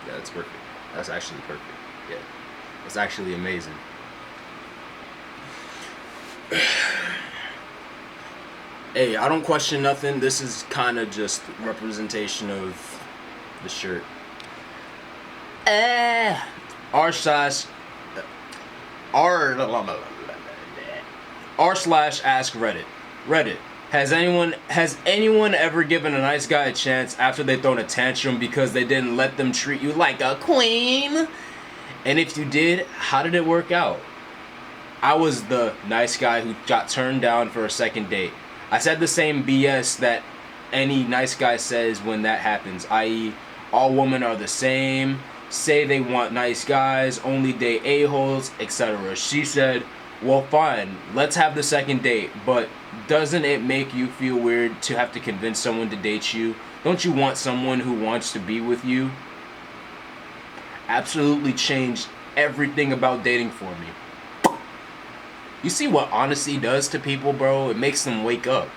Yeah, that's perfect. That's actually perfect. Yeah. That's actually amazing. Hey, I don't question nothing. This is kind of just representation of the shirt. R slash AskReddit. Reddit. Has anyone ever given a nice guy a chance after they thrown a tantrum because they didn't let them treat you like a queen? And if you did, how did it work out? I was the nice guy who got turned down for a second date. I said the same BS that any nice guy says when that happens, i.e., all women are the same, say they want nice guys, only date a-holes, etc. She said, well, fine, let's have the second date, but doesn't it make you feel weird to have to convince someone to date you? Don't you want someone who wants to be with you? Absolutely changed everything about dating for me. You see what honesty does to people, bro? It makes them wake up.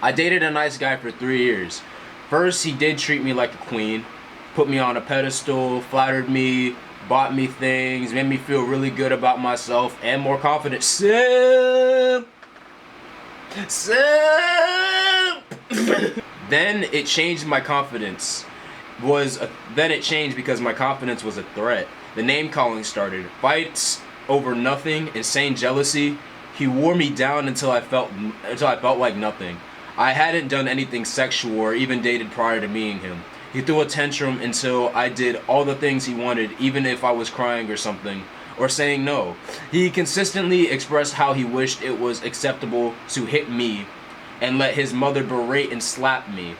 I dated a nice guy for 3 years. First, he did treat me like a queen, put me on a pedestal, flattered me, bought me things, made me feel really good about myself and more confident. Simp! Then it changed my confidence. Then it changed because my confidence was a threat. The name calling started. Fights over nothing, insane jealousy. He wore me down until I felt like nothing. I hadn't done anything sexual or even dated prior to meeting him. He threw a tantrum until I did all the things he wanted, even if I was crying or something, or saying no. He consistently expressed how he wished it was acceptable to hit me and let his mother berate and slap me.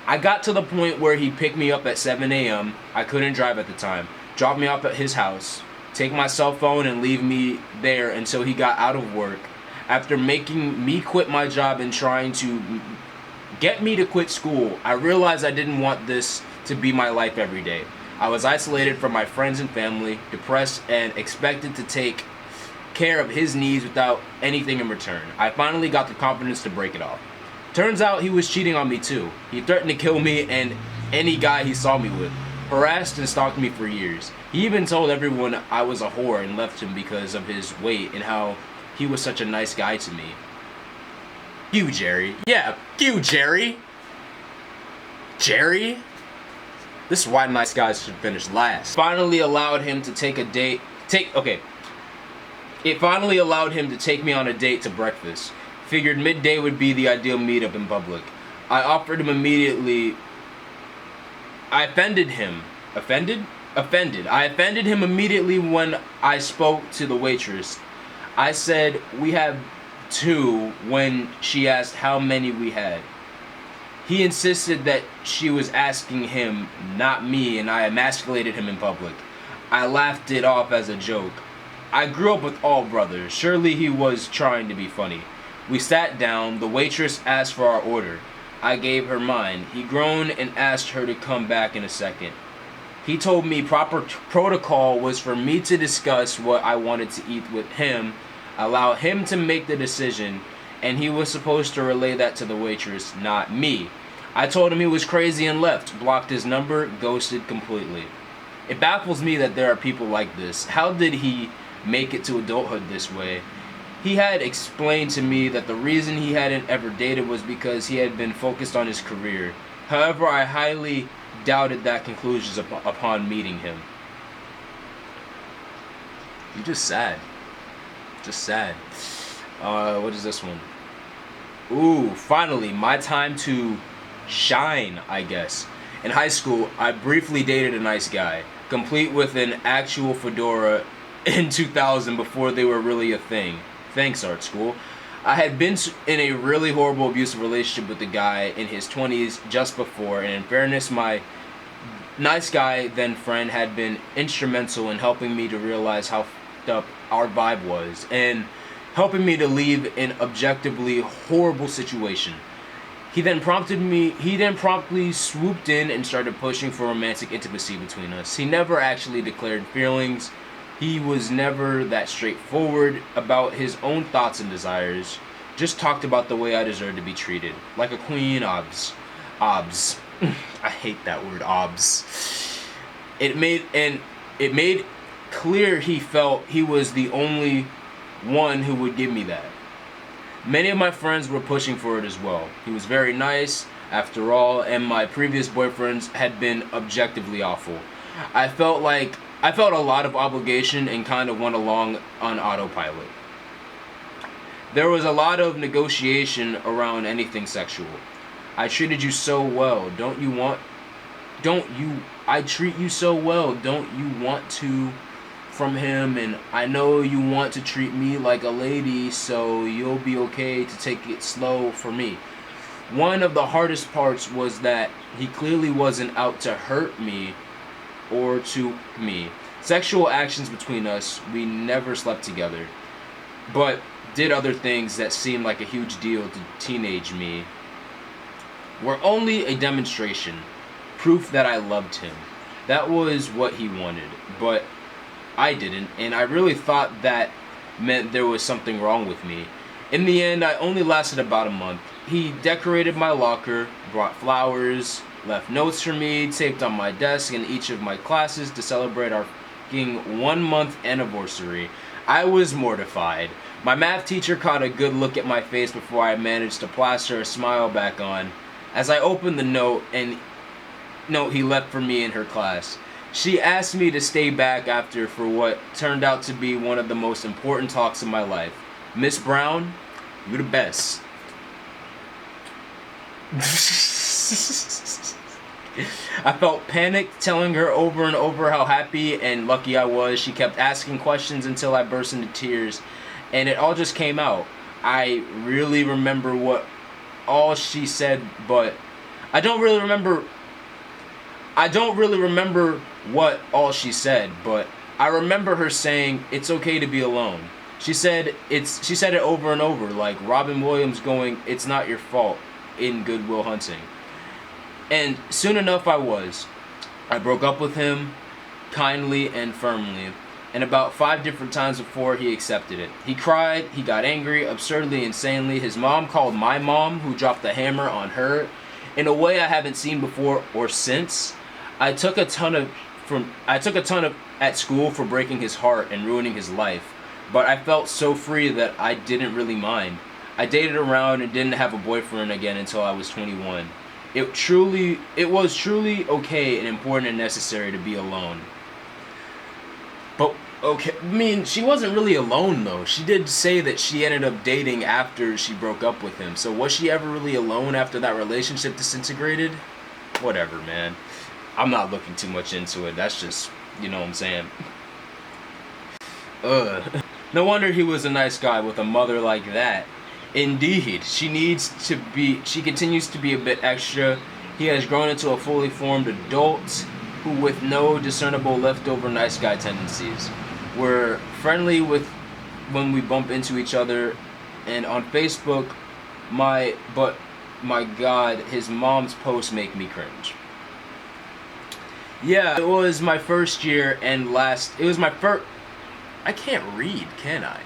I got to the point where he picked me up at 7 a.m. I couldn't drive at the time. Drop me off at his house, take my cell phone and leave me there until he got out of work. After making me quit my job and trying to get me to quit school, I realized I didn't want this to be my life every day. I was isolated from my friends and family, depressed, and expected to take care of his needs without anything in return. I finally got the confidence to break it off. Turns out he was cheating on me too. He threatened to kill me and any guy he saw me with. Harassed and stalked me for years. He even told everyone I was a whore and left him because of his weight and how he was such a nice guy to me. You, Jerry. Yeah, you, Jerry. Jerry? This is why nice guys should finish last. Finally allowed him to take a date. It finally allowed him to take me on a date to breakfast. Figured midday would be the ideal meetup in public. I offered him immediately. I offended him. Offended? Offended. I offended him immediately when I spoke to the waitress. I said, we have 2 when she asked how many we had. He insisted that she was asking him, not me, and I emasculated him in public. I laughed it off as a joke. I grew up with all brothers. Surely he was trying to be funny. We sat down. The waitress asked for our order. I gave her mine. He groaned and asked her to come back in a second. He told me proper protocol was for me to discuss what I wanted to eat with him, allow him to make the decision, and he was supposed to relay that to the waitress, not me. I told him he was crazy and left, blocked his number, ghosted completely. It baffles me that there are people like this. How did he make it to adulthood this way? He had explained to me that the reason he hadn't ever dated was because he had been focused on his career. However, I highly doubted that conclusions upon meeting him. You're just sad. Just sad. What is this one? Ooh, finally, my time to shine, I guess. In high school, I briefly dated a nice guy, complete with an actual fedora in 2000 before they were really a thing. Thanks, art school. I had been in a really horrible abusive relationship with a guy in his 20s just before, and in fairness, my nice guy then friend had been instrumental in helping me to realize how f***ed up our vibe was, and helping me to leave an objectively horrible situation. He then promptly swooped in and started pushing for romantic intimacy between us. He never actually declared feelings. He was never that straightforward about his own thoughts and desires. Just talked about the way I deserved to be treated. Like a queen, obs. I hate that word, obs. It made clear he felt he was the only one who would give me that. Many of my friends were pushing for it as well. He was very nice, after all, and my previous boyfriends had been objectively awful. I felt a lot of obligation and kind of went along on autopilot. There was a lot of negotiation around anything sexual. I treated you so well. I treat you so well. Don't you want to from him? And I know you want to treat me like a lady, so you'll be okay to take it slow for me. One of the hardest parts was that he clearly wasn't out to hurt me or to me. Sexual actions between us, we never slept together, but did other things that seemed like a huge deal to teenage me, were only a demonstration, proof that I loved him. That was what he wanted, but I didn't, and I really thought that meant there was something wrong with me. In the end, I only lasted about a month. He decorated my locker, brought flowers, left notes for me, taped on my desk in each of my classes to celebrate our 1 month anniversary. I was mortified. My math teacher caught a good look at my face before I managed to plaster a smile back on as I opened the note he left for me in her class. She asked me to stay back after for what turned out to be one of the most important talks of my life. Miss Brown, you're the best. I felt panicked telling her over and over how happy and lucky I was. She kept asking questions until I burst into tears, and it all just came out. I really remember what all she said, but I don't really remember what all she said, but I remember her saying it's okay to be alone. She said it over and over, like Robin Williams going, "It's not your fault," in Good Will Hunting. And soon enough I broke up with him, kindly and firmly, and about 5 different times before he accepted it. He cried, he got angry, absurdly, insanely. His mom called my mom, who dropped the hammer on her, in a way I haven't seen before or since. I took a ton at school for breaking his heart and ruining his life, but I felt so free that I didn't really mind. I dated around and didn't have a boyfriend again until I was 21. It was truly okay and important and necessary to be alone. But okay, I mean, she wasn't really alone though. She did say that she ended up dating after she broke up with him. So was she ever really alone after that relationship disintegrated? Whatever, man. I'm not looking too much into it. That's just, you know what I'm saying. No wonder he was a nice guy with a mother like that. Indeed, she continues to be a bit extra. He has grown into a fully formed adult who with no discernible leftover nice guy tendencies. We're friendly when we bump into each other, and on Facebook, but my God, his mom's posts make me cringe. Yeah, it was my first year and last, I can't read, can I?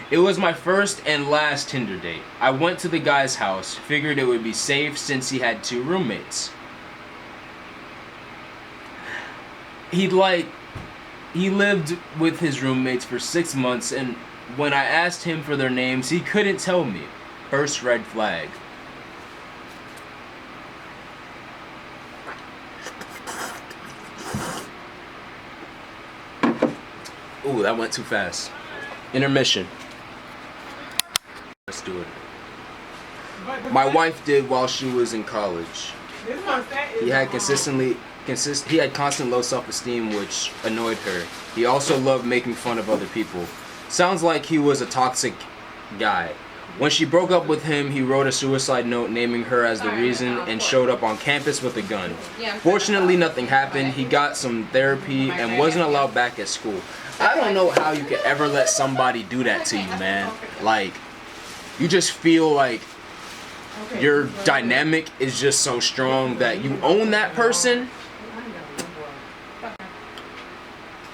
It was my first and last Tinder date. I went to the guy's house, figured it would be safe since he had 2 roommates. He lived with his roommates for 6 months, and when I asked him for their names, he couldn't tell me. First red flag. Ooh, that went too fast. Intermission. Let's do it. My wife did while she was in college. He had constant low self-esteem, which annoyed her. He also loved making fun of other people. Sounds like he was a toxic guy. When she broke up with him, he wrote a suicide note naming her as the reason and showed up on campus with a gun. Fortunately, nothing happened. He got some therapy and wasn't allowed back at school. I don't know how you could ever let somebody do that to you, man. Like, you just feel like your dynamic is just so strong that you own that person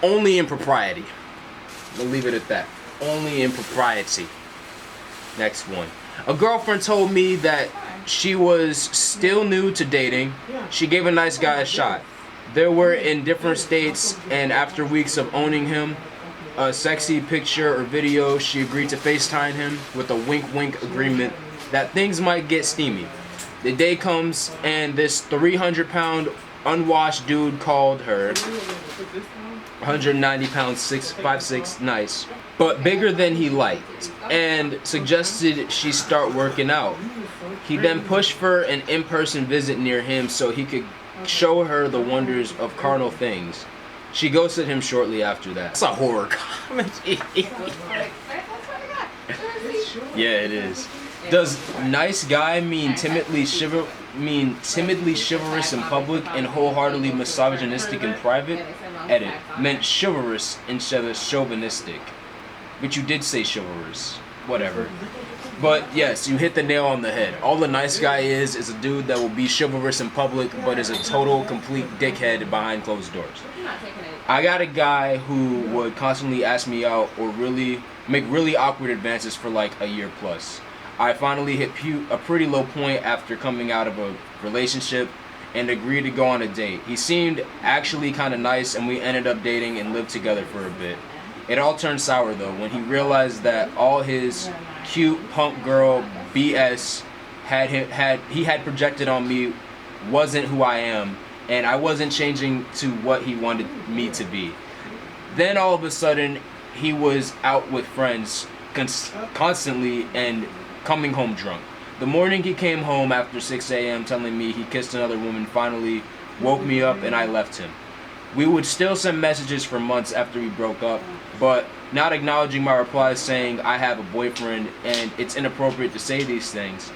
only in propriety. We'll leave it at that. Only in propriety. Next one. A girlfriend told me that She was still new to dating. She gave a nice guy a shot. They were in different states, and after weeks of owning him, a sexy picture or video, she agreed to FaceTime him with a wink-wink agreement that things might get steamy. The day comes, and this 300-pound unwashed dude called her 190 pounds, 6'5'6", nice, but bigger than he liked, and suggested she start working out. He then pushed for an in-person visit near him so he could show her the wonders of carnal things. She ghosted him shortly after that. It's a horror comedy. Yeah, it is. Does nice guy mean timidly chivalrous in public and wholeheartedly misogynistic in private? Edit. Meant chivalrous instead of chauvinistic. But you did say chivalrous. Whatever. But yes, you hit the nail on the head. All the nice guy is a dude that will be chivalrous in public but is a total, complete dickhead behind closed doors. I got a guy who would constantly ask me out or make really awkward advances for like a year plus. I finally hit a pretty low point after coming out of a relationship and agreed to go on a date. He seemed actually kind of nice, and we ended up dating and lived together for a bit. It all turned sour though when he realized that all his cute punk girl BS he had projected on me wasn't who I am, and I wasn't changing to what he wanted me to be. Then all of a sudden he was out with friends constantly and coming home drunk. The morning he came home after 6 a.m. telling me he kissed another woman finally woke me up, and I left him. We would still send messages for months after we broke up, but not acknowledging my replies saying I have a boyfriend and it's inappropriate to say these things.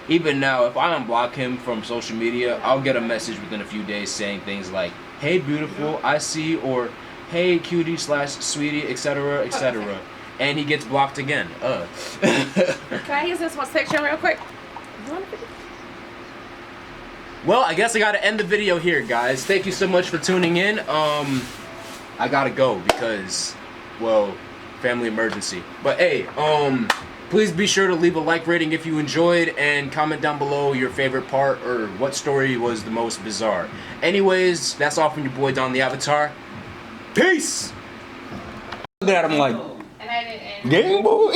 Even now, if I unblock him from social media, I'll get a message within a few days saying things like, "Hey beautiful, I see," or "Hey cutie / sweetie," etc., etc. And he gets blocked again. Can I use this one section real quick? Well, I guess I gotta end the video here, guys. Thank you so much for tuning in. I gotta go because, well, family emergency. But hey, please be sure to leave a like rating if you enjoyed, and comment down below your favorite part or what story was the most bizarre. Anyways, that's all from your boy DontheAvatar. Peace! Look at him like, Game Boy!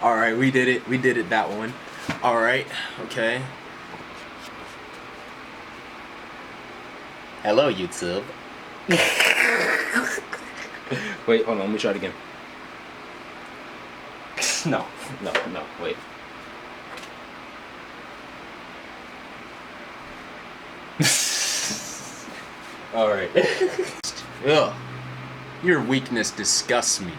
Alright, we did it. We did it, that one. Alright, okay. Hello, YouTube. Wait, hold on, let me try it again. No, wait. Alright. Ugh. Your weakness disgusts me.